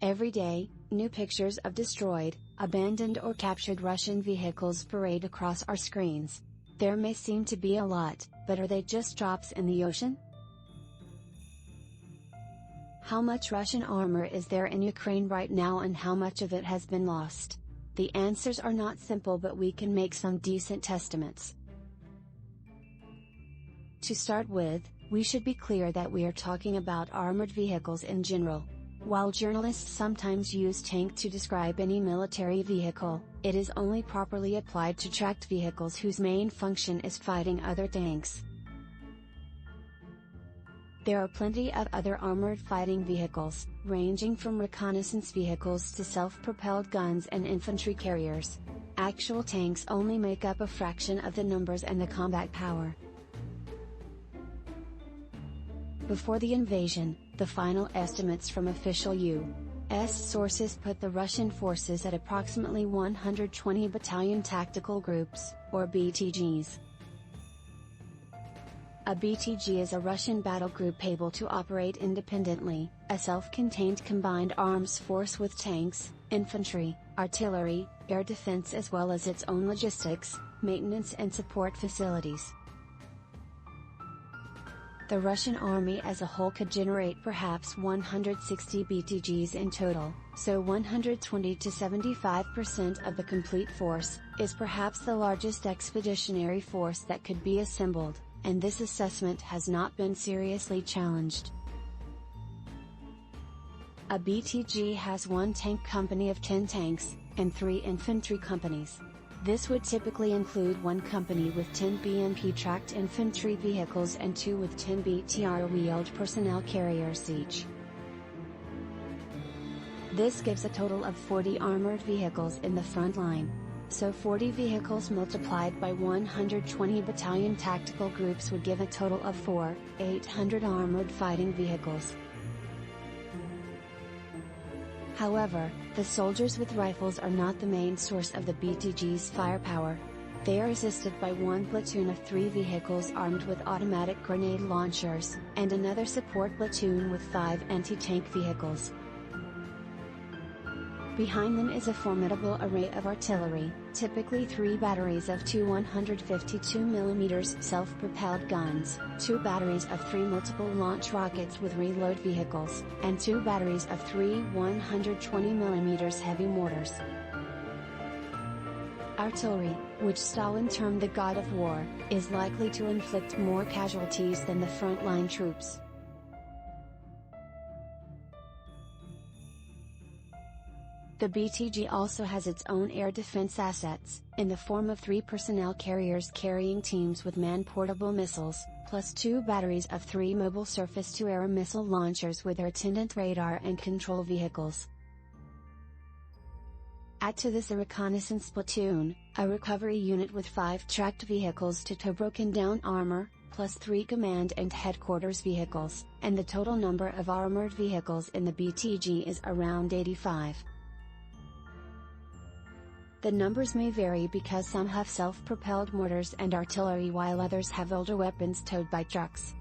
Every day, new pictures of destroyed, abandoned or captured Russian vehicles parade across our screens. There may seem to be a lot, but are they just drops in the ocean? How much Russian armor is there in Ukraine right now and how much of it has been lost? The answers are not simple, but we can make some decent estimates. To start with, we should be clear that we are talking about armored vehicles in general. While journalists sometimes use tank to describe any military vehicle, it is only properly applied to tracked vehicles whose main function is fighting other tanks. There are plenty of other armored fighting vehicles, ranging from reconnaissance vehicles to self-propelled guns and infantry carriers. Actual tanks only make up a fraction of the numbers and the combat power. Before the invasion, the final estimates from official U.S. sources put the Russian forces at approximately 120 Battalion Tactical Groups, or BTGs. A BTG is a Russian battle group able to operate independently, a self-contained combined arms force with tanks, infantry, artillery, air defense as well as its own logistics, maintenance and support facilities. The Russian army as a whole could generate perhaps 160 BTGs in total, so 120 to 75% of the complete force, is perhaps the largest expeditionary force that could be assembled, and this assessment has not been seriously challenged. A BTG has one tank company of 10 tanks, and 3 infantry companies. This would typically include one company with 10 BMP tracked infantry vehicles and 2 with 10 BTR wheeled personnel carriers each. This gives a total of 40 armored vehicles in the front line. So 40 vehicles multiplied by 120 Battalion Tactical Groups would give a total of 4,800 armored fighting vehicles. However, the soldiers with rifles are not the main source of the BTG's firepower. They are assisted by one platoon of 3 vehicles armed with automatic grenade launchers, and another support platoon with 5 anti-tank vehicles. Behind them is a formidable array of artillery, typically 3 batteries of 2 152mm self-propelled guns, 2 batteries of 3 multiple launch rockets with reload vehicles, and 2 batteries of 3 120mm heavy mortars. Artillery, which Stalin termed the god of war, is likely to inflict more casualties than the frontline troops. The BTG also has its own air defense assets, in the form of 3 personnel carriers carrying teams with man-portable missiles, plus 2 batteries of 3 mobile surface-to-air missile launchers with their attendant radar and control vehicles. Add to this a reconnaissance platoon, a recovery unit with 5 tracked vehicles to tow broken down armor, plus 3 command and headquarters vehicles, and the total number of armored vehicles in the BTG is around 85. The numbers may vary because some have self-propelled mortars and artillery while others have older weapons towed by trucks.